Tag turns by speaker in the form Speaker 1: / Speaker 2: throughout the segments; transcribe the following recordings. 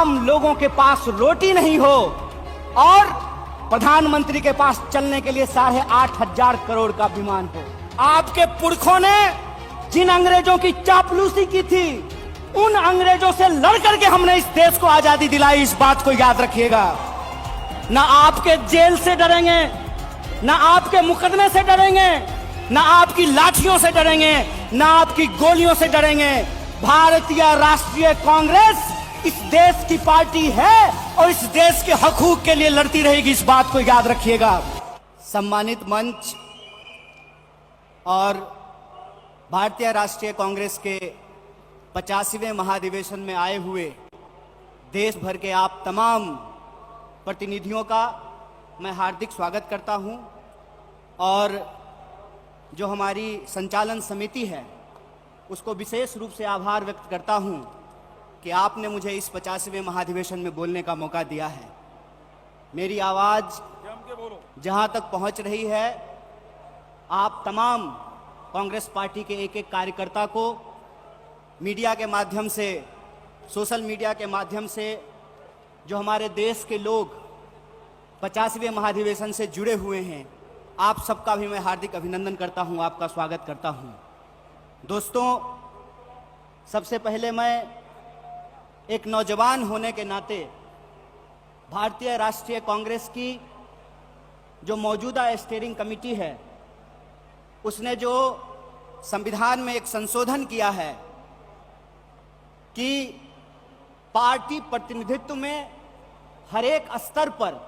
Speaker 1: आम लोगों के पास रोटी नहीं हो और प्रधानमंत्री के पास चलने के लिए 8,500 करोड़ का विमान हो। आपके पुरखों ने जिन अंग्रेजों की चापलूसी की थी, उन अंग्रेजों से लड़ करके हमने इस देश को आजादी दिलाई। इस बात को याद रखिएगा। ना आपके जेल से डरेंगे, ना आपके मुकदमे से डरेंगे, ना आपकी लाठियों से डरेंगे, ना आपकी गोलियों से डरेंगे। भारतीय राष्ट्रीय कांग्रेस इस देश की पार्टी है और इस देश के हकूक के लिए लड़ती रहेगी। इस बात को याद रखिएगा। सम्मानित मंच और भारतीय राष्ट्रीय कांग्रेस के 85वें महाधिवेशन में आए हुए देश भर के आप तमाम प्रतिनिधियों का मैं हार्दिक स्वागत करता हूं और जो हमारी संचालन समिति है उसको विशेष रूप से आभार व्यक्त करता हूं कि आपने मुझे इस 85वें महाधिवेशन में बोलने का मौका दिया है। मेरी आवाज़ जहां तक पहुंच रही है, आप तमाम कांग्रेस पार्टी के एक एक कार्यकर्ता को मीडिया के माध्यम से, सोशल मीडिया के माध्यम से जो हमारे देश के लोग 85वें महाधिवेशन से जुड़े हुए हैं, आप सबका भी मैं हार्दिक अभिनंदन करता हूं, आपका स्वागत करता हूं। दोस्तों, सबसे पहले मैं एक नौजवान होने के नाते भारतीय राष्ट्रीय कांग्रेस की जो मौजूदा स्टीयरिंग कमेटी है, उसने जो संविधान में एक संशोधन किया है कि पार्टी प्रतिनिधित्व में हर एक स्तर पर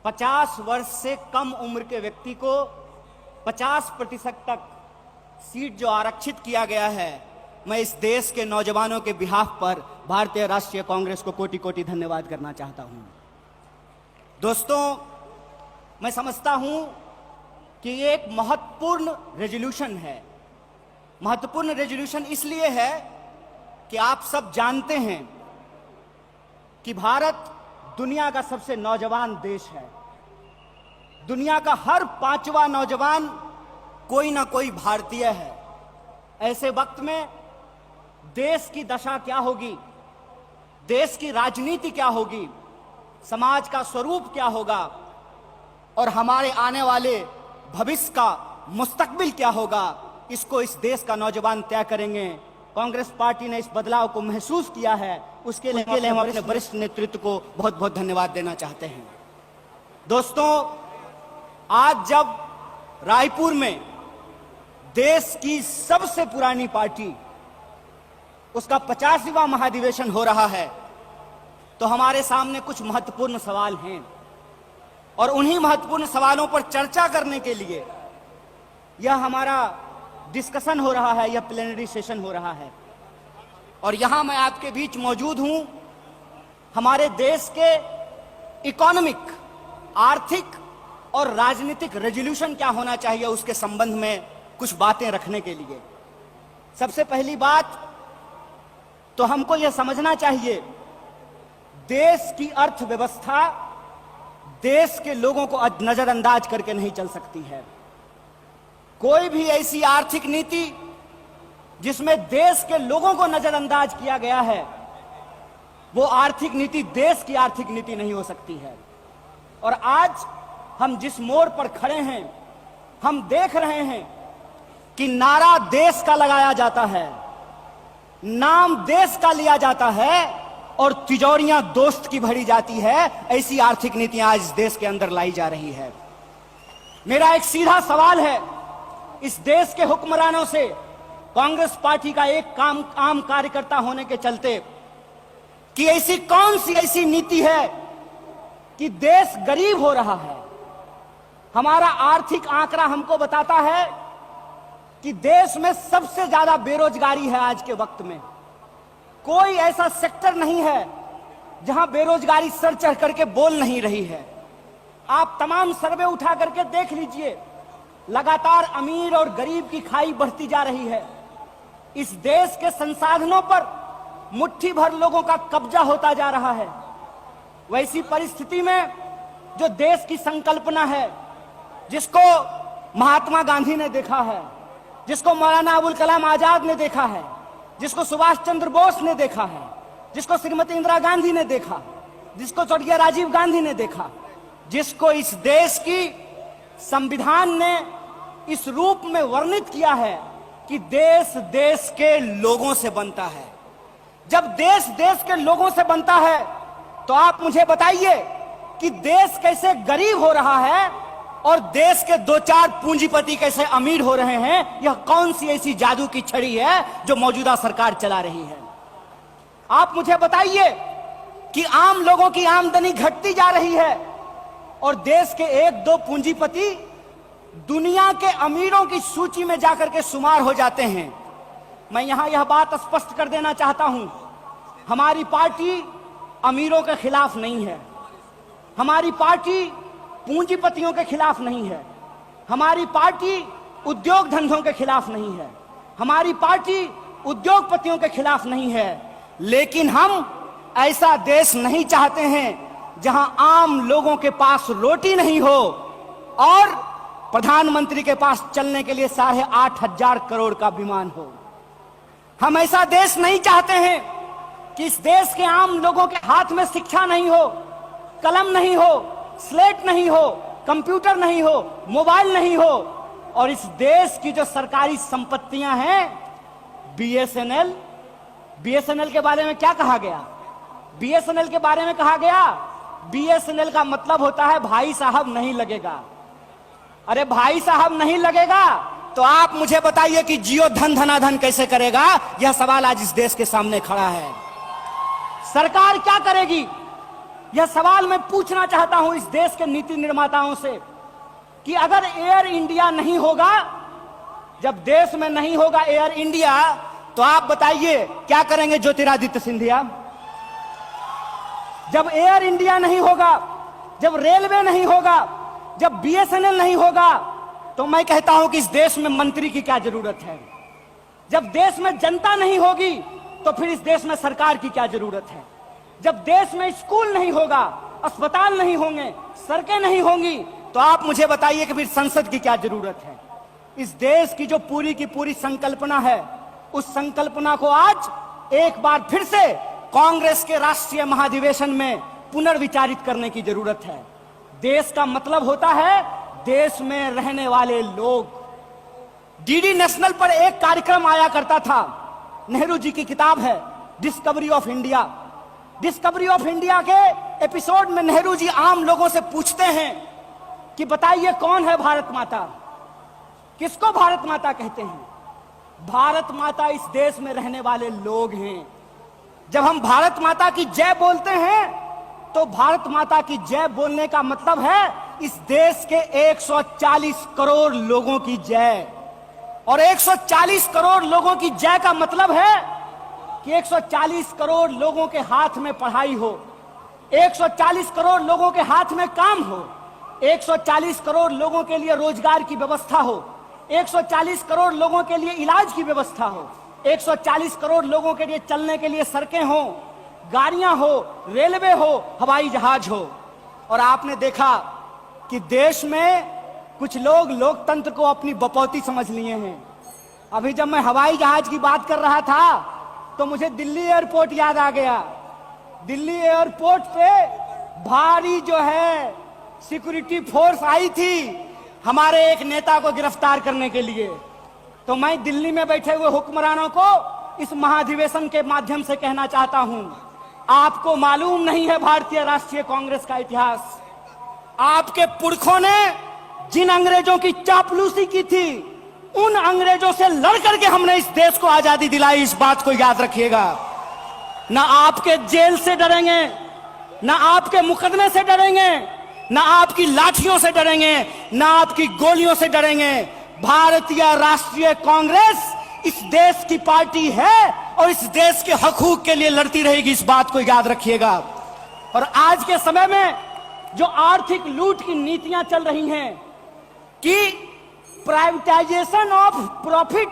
Speaker 1: 50 वर्ष से कम उम्र के व्यक्ति को 50% तक सीट जो आरक्षित किया गया है, मैं इस देश के नौजवानों के बिहाफ पर भारतीय राष्ट्रीय कांग्रेस को कोटि कोटि धन्यवाद करना चाहता हूं। दोस्तों, मैं समझता हूं कि ये एक महत्वपूर्ण रेजोल्यूशन है। महत्वपूर्ण रेजोल्यूशन इसलिए है कि आप सब जानते हैं कि भारत दुनिया का सबसे नौजवान देश है। दुनिया का हर 5वां नौजवान कोई ना कोई भारतीय है। ऐसे वक्त में देश की दशा क्या होगी, देश की राजनीति क्या होगी, समाज का स्वरूप क्या होगा और हमारे आने वाले भविष्य का मुस्तकबिल क्या होगा, इसको इस देश का नौजवान तय करेंगे। कांग्रेस पार्टी ने इस बदलाव को महसूस किया है, उसके लिए हम अपने वरिष्ठ नेतृत्व को बहुत बहुत धन्यवाद देना चाहते हैं। दोस्तों, आज जब रायपुर में देश की सबसे पुरानी पार्टी उसका 50वां महाधिवेशन हो रहा है, तो हमारे सामने कुछ महत्वपूर्ण सवाल हैं और उन्हीं महत्वपूर्ण सवालों पर चर्चा करने के लिए यह हमारा डिस्कशन हो रहा है, यह प्लेनरी सेशन हो रहा है। और यहां मैं आपके बीच मौजूद हूं हमारे देश के इकोनॉमिक, आर्थिक और राजनीतिक रेजोल्यूशन क्या होना चाहिए उसके संबंध में कुछ बातें रखने के लिए। सबसे पहली बात तो हमको यह समझना चाहिए, देश की अर्थव्यवस्था देश के लोगों को नजरअंदाज करके नहीं चल सकती है। कोई भी ऐसी आर्थिक नीति जिसमें देश के लोगों को नजरअंदाज किया गया है, वो आर्थिक नीति देश की आर्थिक नीति नहीं हो सकती है। और आज हम जिस मोड़ पर खड़े हैं, हम देख रहे हैं कि नारा देश का लगाया जाता है, नाम देश का लिया जाता है और तिजोरियां दोस्त की भरी जाती है। ऐसी आर्थिक नीतियां आज इस देश के अंदर लाई जा रही है। मेरा एक सीधा सवाल है इस देश के हुक्मरानों से, कांग्रेस पार्टी का एक आम कार्यकर्ता होने के चलते, कि ऐसी कौन सी ऐसी नीति है कि देश गरीब हो रहा है। हमारा आर्थिक आंकड़ा हमको बताता है कि देश में सबसे ज्यादा बेरोजगारी है आज के वक्त में। कोई ऐसा सेक्टर नहीं है जहां बेरोजगारी सर चढ़ करके बोल नहीं रही है। आप तमाम सर्वे उठा करके देख लीजिए, लगातार अमीर और गरीब की खाई बढ़ती जा रही है। इस देश के संसाधनों पर मुट्ठी भर लोगों का कब्जा होता जा रहा है। वैसी परिस्थिति में जो देश की संकल्पना है, जिसको महात्मा गांधी ने देखा है, जिसको मौलाना अबुल कलाम आजाद ने देखा है, जिसको सुभाष चंद्र बोस ने देखा है, जिसको श्रीमती इंदिरा गांधी ने देखा, जिसको स्वर्गीय राजीव गांधी ने देखा, जिसको इस देश की संविधान ने इस रूप में वर्णित किया है कि देश देश के लोगों से बनता है। जब देश देश के लोगों से बनता है तो आप मुझे बताइए कि देश कैसे गरीब हो रहा है और देश के दो चार पूंजीपति कैसे अमीर हो रहे हैं। यह कौन सी ऐसी जादू की छड़ी है जो मौजूदा सरकार चला रही है? आप मुझे बताइए कि आम लोगों की आमदनी घटती जा रही है और देश के एक दो पूंजीपति दुनिया के अमीरों की सूची में जाकर के शुमार हो जाते हैं। मैं यहां यह बात स्पष्ट कर देना चाहता हूं, हमारी पार्टी अमीरों के खिलाफ नहीं है, हमारी पार्टी पूंजीपतियों के खिलाफ नहीं है, हमारी पार्टी उद्योग धंधों के खिलाफ नहीं है, हमारी पार्टी उद्योगपतियों के खिलाफ नहीं है। लेकिन हम ऐसा देश नहीं चाहते हैं जहां आम लोगों के पास रोटी नहीं हो और प्रधानमंत्री के पास चलने के लिए 8,500 करोड़ का विमान हो। हम ऐसा देश नहीं चाहते हैं कि इस देश के आम लोगों के हाथ में शिक्षा नहीं हो, कलम नहीं हो, स्लेट नहीं हो, कंप्यूटर नहीं हो, मोबाइल नहीं हो और इस देश की जो सरकारी संपत्तियां हैं, बीएसएनएल के बारे में क्या कहा गया? बीएसएनएल के बारे में कहा गया बीएसएनएल का मतलब होता है भाई साहब नहीं लगेगा। अरे भाई साहब नहीं लगेगा तो आप मुझे बताइए कि जियो धन धनाधन कैसे करेगा? यह सवाल आज इस देश के सामने खड़ा है। सरकार क्या करेगी? यह सवाल मैं पूछना चाहता हूं इस देश के नीति निर्माताओं से कि अगर एयर इंडिया नहीं होगा, जब देश में नहीं होगा एयर इंडिया, तो आप बताइए क्या करेंगे ज्योतिरादित्य सिंधिया? जब एयर इंडिया नहीं होगा, जब रेलवे नहीं होगा, जब बीएसएनएल नहीं होगा, तो मैं कहता हूं कि इस देश में मंत्री की क्या जरूरत है? जब देश में जनता नहीं होगी तो फिर इस देश में सरकार की क्या जरूरत है? जब देश में स्कूल नहीं होगा, अस्पताल नहीं होंगे, सड़कें नहीं होंगी, तो आप मुझे बताइए कि फिर संसद की क्या जरूरत है? इस देश की जो पूरी की पूरी संकल्पना है, उस संकल्पना को आज एक बार फिर से कांग्रेस के राष्ट्रीय महाधिवेशन में पुनर्विचारित करने की जरूरत है। देश का मतलब होता है देश में रहने वाले लोग। डीडी नेशनल पर एक कार्यक्रम आया करता था, नेहरू जी की किताब है discovery of India. Discovery of India के एपिसोड में नेहरू जी आम लोगों से पूछते हैं कि बताइए कौन है भारत माता? किसको भारत माता कहते हैं? भारत माता इस देश में रहने वाले लोग हैं। जब हम भारत माता की जय बोलते हैं तो भारत माता की जय बोलने का मतलब है इस देश के 140 करोड़ लोगों की जय। और 140 करोड़ लोगों की जय का मतलब है कि 140 करोड़ लोगों के हाथ में पढ़ाई हो, 140 करोड़ लोगों के हाथ में काम हो, 140 करोड़ लोगों के लिए रोजगार की व्यवस्था हो, 140 करोड़ लोगों के लिए इलाज की व्यवस्था हो, 140 करोड़ लोगों के लिए चलने के लिए सड़कें हो, गाड़ियां हो, रेलवे हो, हवाई जहाज हो। और आपने देखा कि देश में कुछ लोग लोकतंत्र को अपनी बपौती समझ लिए हैं। अभी जब मैं हवाई जहाज की बात कर रहा था तो मुझे दिल्ली एयरपोर्ट याद आ गया। दिल्ली एयरपोर्ट पे भारी जो है सिक्योरिटी फोर्स आई थी हमारे एक नेता को गिरफ्तार करने के लिए। तो मैं दिल्ली में बैठे हुए हुक्मरानों को इस महाधिवेशन के माध्यम से कहना चाहता हूं, आपको मालूम नहीं है भारतीय राष्ट्रीय कांग्रेस का इतिहास। आपके पुरखों ने जिन अंग्रेजों की चापलूसी की थी, उन अंग्रेजों से लड़ करके हमने इस देश को आजादी दिलाई। इस बात को याद रखिएगा। ना आपके जेल से डरेंगे, ना आपके मुकदमे से डरेंगे, ना आपकी लाठियों से डरेंगे, ना आपकी गोलियों से डरेंगे। भारतीय राष्ट्रीय कांग्रेस इस देश की पार्टी है और इस देश के हकूक के लिए लड़ती रहेगी। इस बात को याद रखिएगा। और आज के समय में जो आर्थिक लूट की नीतियां चल रही हैं कि प्राइवेटाइजेशन ऑफ प्रॉफिट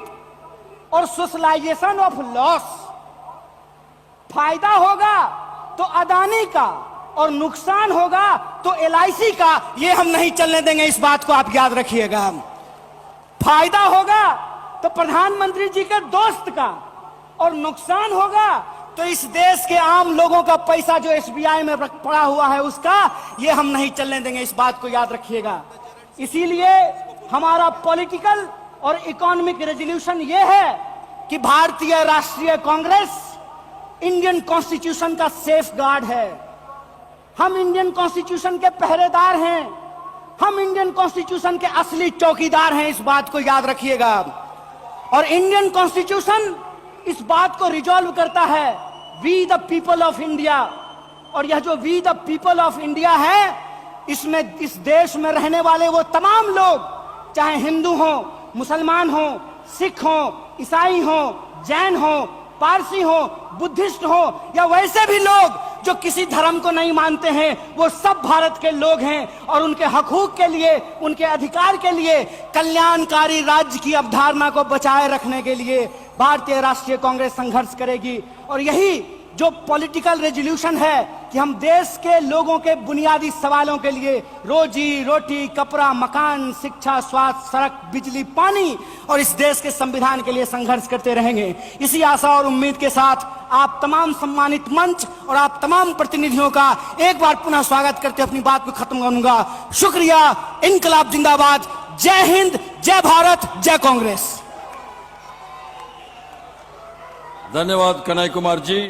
Speaker 1: और सोशलाइजेशन ऑफ लॉस, फायदा होगा तो अदानी का और नुकसान होगा तो एलआईसी का, ये हम नहीं चलने देंगे। इस बात को आप याद रखिएगा। फायदा होगा तो प्रधानमंत्री जी के दोस्त का और नुकसान होगा तो इस देश के आम लोगों का पैसा जो एसबीआई में पड़ा हुआ है उसका ये हम नहीं चलने देंगे, इस बात को याद रखिएगा। इसीलिए हमारा पॉलिटिकल और इकोनॉमिक रेजोल्यूशन ये है कि भारतीय राष्ट्रीय कांग्रेस इंडियन कॉन्स्टिट्यूशन का सेफ गार्ड है। हम इंडियन कॉन्स्टिट्यूशन के पहरेदार हैं, हम इंडियन कॉन्स्टिट्यूशन के असली चौकीदार हैं, इस बात को याद रखिएगा। और इंडियन कॉन्स्टिट्यूशन इस बात को रिजॉल्व करता है, we the people of India. और यह जो we the people of India है, इसमें इस देश में रहने वाले वो तमाम लोग, चाहे हिंदू हो, मुसलमान हो, सिख हो, ईसाई हो, जैन हो, पारसी हो, बुद्धिस्ट हो, या वैसे भी लोग जो किसी धर्म को नहीं मानते हैं, वो सब भारत के लोग हैं। और उनके हकूक के लिए, उनके अधिकार के लिए, कल्याणकारी राज्य की अवधारणा को बचाए रखने के लिए भारतीय राष्ट्रीय कांग्रेस संघर्ष करेगी। और यही जो पॉलिटिकल रेजोल्यूशन है कि हम देश के लोगों के बुनियादी सवालों के लिए, रोजी रोटी, कपड़ा, मकान, शिक्षा, स्वास्थ्य, सड़क, बिजली, पानी और इस देश के संविधान के लिए संघर्ष करते रहेंगे। इसी आशा और उम्मीद के साथ आप तमाम सम्मानित मंच और आप तमाम प्रतिनिधियों का एक बार पुनः स्वागत करते अपनी बात को खत्म करूंगा। शुक्रिया। इनकलाब जिंदाबाद। जय हिंद, जय भारत, जय कांग्रेस।
Speaker 2: धन्यवाद कन्हैया कुमार जी।